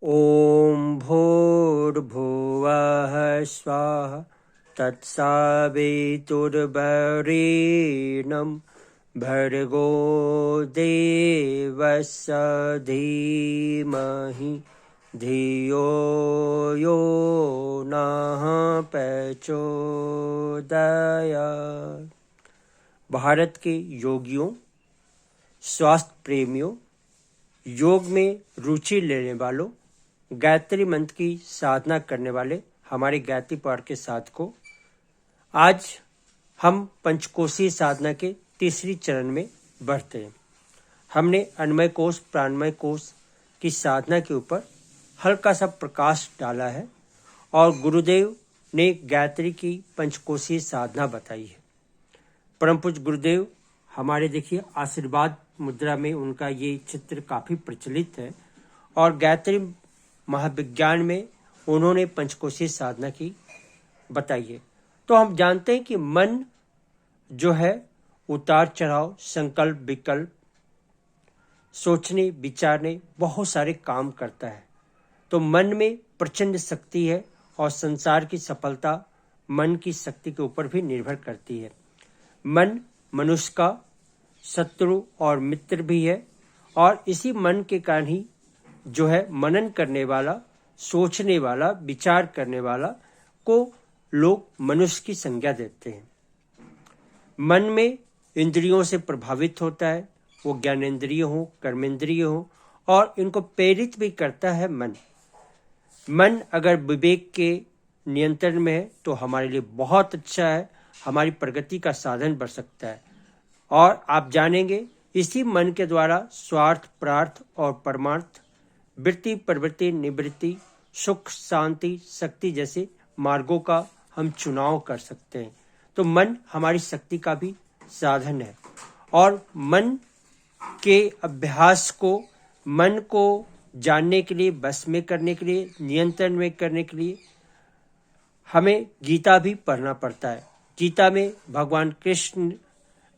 ॐ भूर्भुवः स्वः तत्सवितुर्वरेण्यं भर्गो देवस्य धीमहि धियो यो नः प्रचोदयात्। भारत के योगियों, स्वास्थ्य प्रेमियों, योग में रुचि लेने वालों, गायत्री मंत्र की साधना करने वाले हमारे गायत्री पाठ के साधकों, आज हम पंचकोशीय साधना के तीसरी चरण में बढ़ते हैं। हमने अन्नमय कोश, प्राणमय कोश की साधना के ऊपर हल्का सा प्रकाश डाला है और गुरुदेव ने गायत्री की पंचकोशीय साधना बताई है। परम पूज्य गुरुदेव हमारे देखिए आशीर्वाद मुद्रा में उनका ये चित्र काफी प्रचलित है और गायत्री महाविज्ञान में उन्होंने पंचकोशीय साधना की बताई है। तो हम जानते हैं कि मन जो है उतार चढ़ाव, संकल्प विकल्प, सोचने विचारने बहुत सारे काम करता है। तो मन में प्रचंड शक्ति है और संसार की सफलता मन की शक्ति के ऊपर भी निर्भर करती है। मन मनुष्य का शत्रु और मित्र भी है और इसी मन के कारण ही जो है मनन करने वाला, सोचने वाला, विचार करने वाला को लोग मनुष्य की संज्ञा देते हैं। मन में इंद्रियों से प्रभावित होता है, वो ज्ञानेंद्रिय हो, कर्मेंद्रिय हो, और इनको प्रेरित भी करता है मन। मन अगर विवेक के नियंत्रण में है तो हमारे लिए बहुत अच्छा है, हमारी प्रगति का साधन बन सकता है। और आप जानेंगे इसी मन के द्वारा स्वार्थ, प्रार्थ और परमार्थ, वृत्ति, प्रवृत्ति, निवृत्ति, सुख, शांति, शक्ति जैसे मार्गों का हम चुनाव कर सकते हैं। तो मन हमारी शक्ति का भी साधन है और मन के अभ्यास को, मन को जानने के लिए, बस में करने के लिए, नियंत्रण में करने के लिए हमें गीता भी पढ़ना पड़ता है। गीता में भगवान कृष्ण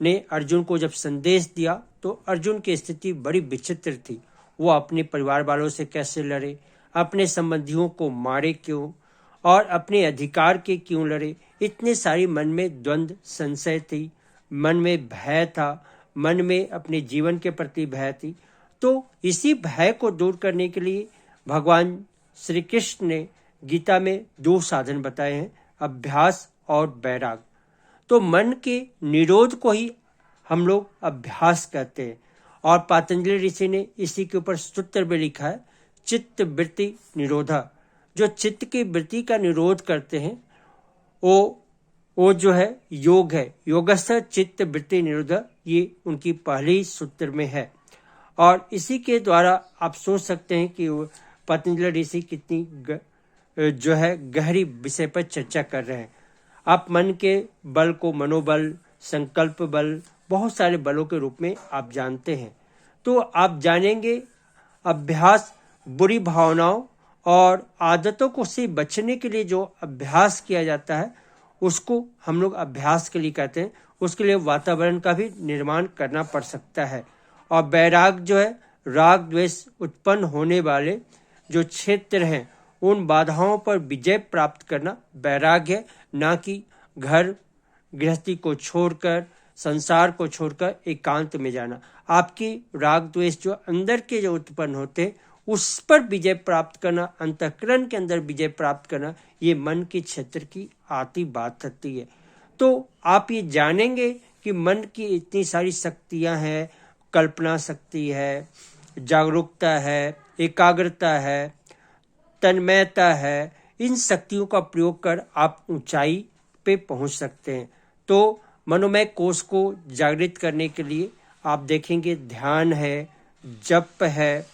ने अर्जुन को जब संदेश दिया तो अर्जुन की स्थिति बड़ी विचित्र थी। वो अपने परिवार वालों से कैसे लड़े, अपने संबंधियों को मारे क्यों और अपने अधिकार के क्यों लड़े, इतने सारी मन में द्वंद्व, संशय थी, मन में भय था, मन में अपने जीवन के प्रति भय थी। तो इसी भय को दूर करने के लिए भगवान श्री कृष्ण ने गीता में दो साधन बताए हैं, अभ्यास और वैराग। तो मन के निरोध को ही हम लोग अभ्यास कहते हैं और पतंजलि ऋषि ने इसी के ऊपर सूत्र में लिखा है, चित्त वृत्ति निरोधा। जो चित्त की वृत्ति का निरोध करते हैं वो जो है योग है। योगस्थ चित्त वृत्ति निरोधा, ये उनकी पहली सूत्र में है। और इसी के द्वारा आप सोच सकते हैं कि पतंजलि ऋषि कितनी जो है गहरी विषय पर चर्चा कर रहे हैं। आप मन के बल को मनोबल, संकल्प बल, बहुत सारे बलों के रूप में आप जानते हैं। तो आप जानेंगे अभ्यास, बुरी भावनाओं और आदतों को से बचने के लिए जो अभ्यास किया जाता है उसको हम लोग अभ्यास के लिए कहते हैं। उसके लिए वातावरण का भी निर्माण करना पड़ सकता है। और वैराग जो है राग द्वेष उत्पन्न होने वाले जो क्षेत्र हैं उन बाधाओं पर विजय प्राप्त करना वैराग्य है, ना कि घर गृहस्थी को छोड़कर, संसार को छोड़कर एकांत में जाना। आपकी राग द्वेष जो अंदर के जो उत्पन्न होते हैं उस पर विजय प्राप्त करना, अंतःकरण के अंदर विजय प्राप्त करना, ये मन के क्षेत्र की आती बात होती है। तो आप ये जानेंगे कि मन की इतनी सारी शक्तियां हैं, कल्पना शक्ति है, जागरूकता है, एकाग्रता है, तन्मयता है। इन शक्तियों का प्रयोग कर आप ऊंचाई पे पहुंच सकते हैं। तो मनोमय कोश को जागृत करने के लिए आप देखेंगे ध्यान है, जप है,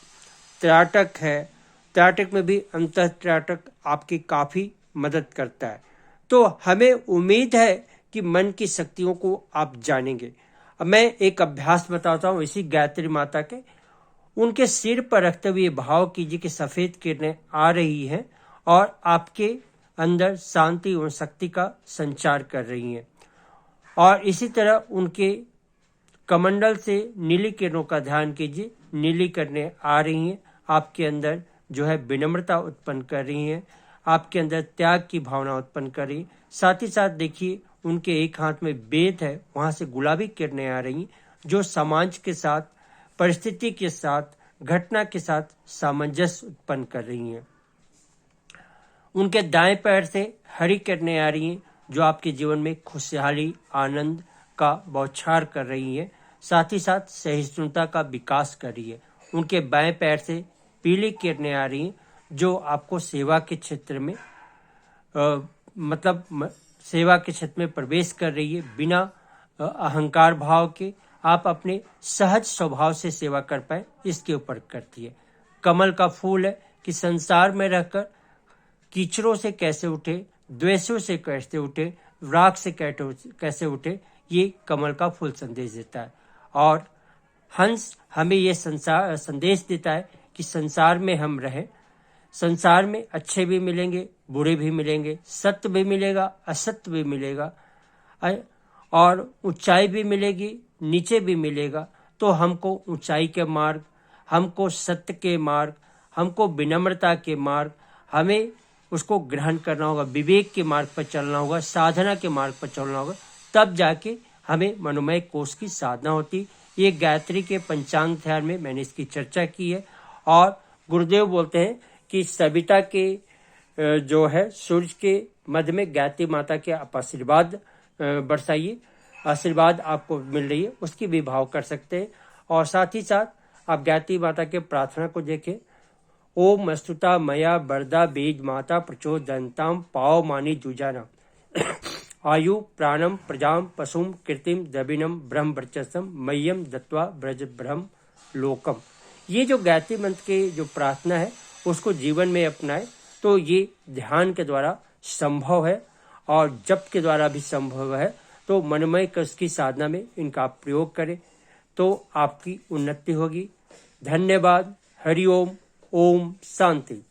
त्राटक है। त्राटक में भी अंतः त्राटक आपकी काफी मदद करता है। तो हमें उम्मीद है कि मन की शक्तियों को आप जानेंगे। अब मैं एक अभ्यास बताता हूँ इसी गायत्री माता के। उनके सिर पर रखते हुए भाव कीजिए कि सफेद किरणें आ रही हैं और आपके अंदर शांति और शक्ति का संचार कर रही हैं। और इसी तरह उनके कमंडल से नीली किरणों का ध्यान कीजिए, नीली किरणें आ रही हैं, आपके अंदर जो है विनम्रता उत्पन्न कर रही हैं, आपके अंदर त्याग की भावना उत्पन्न कर रही। साथ ही साथ देखिए उनके एक हाथ में वेद है, वहां से गुलाबी किरणें आ रही जो समाज के साथ, परिस्थिति के साथ, घटना के साथ सामंजस्य उत्पन्न कर रही हैं। उनके दाएं पैर से हरी किरणें आ रही हैं जो आपके जीवन में खुशहाली, आनंद का बौछार कर रही है, साथ ही साथ सहिष्णुता का विकास कर रही है। उनके बाएं पैर से पीली किरणें आ रही हैं जो आपको सेवा के क्षेत्र में सेवा के क्षेत्र में प्रवेश कर रही है। बिना अहंकार भाव के आप अपने सहज स्वभाव से सेवा कर पाए, इसके ऊपर करती है। कमल का फूल है कि संसार में रहकर कीचड़ों से कैसे उठे, द्वेषों से कैसे उठे, राग से कैसे उठे, ये कमल का फूल संदेश देता है। और हंस हमें ये संदेश देता है कि संसार में हम रहें, संसार में अच्छे भी मिलेंगे, बुरे भी मिलेंगे, सत्य भी मिलेगा, असत्य भी मिलेगा, और ऊंचाई भी मिलेगी, नीचे भी मिलेगा। तो हमको ऊंचाई के मार्ग, हमको सत्य के मार्ग, हमको विनम्रता के मार्ग, हमें उसको ग्रहण करना होगा, विवेक के मार्ग पर चलना होगा, साधना के मार्ग पर चलना होगा, तब जाके हमें मनोमय कोश की साधना होती। ये गायत्री के पंचांग ध्यान में मैंने इसकी चर्चा की है। और गुरुदेव बोलते हैं कि सविता के जो है सूर्य के मध्य में गायत्री माता के आप आशीर्वाद बरसाइए, आशीर्वाद आपको मिल रही है, उसकी भी भाव कर सकते हैं। और साथ ही साथ आप गायत्री माता के प्रार्थना को देखें। ओम अस्तुता मया वरदा बीज माता प्रचोदयन्ताम पाव मानी जुजाना आयु प्राणम प्रजाम पशुम कीर्तिम दबिनम ब्रह्म वर्चस्सम मह्यम दत्वा ब्रज ब्रह्म लोकम। ये जो गायत्री मंत्र के जो प्रार्थना है उसको जीवन में अपनाए तो ये ध्यान के द्वारा संभव है, और जप के द्वारा भी संभव है। तो मनमय कष्ट की साधना में इनका आप प्रयोग करें तो आपकी उन्नति होगी। धन्यवाद। हरि ओम। ओम शांति।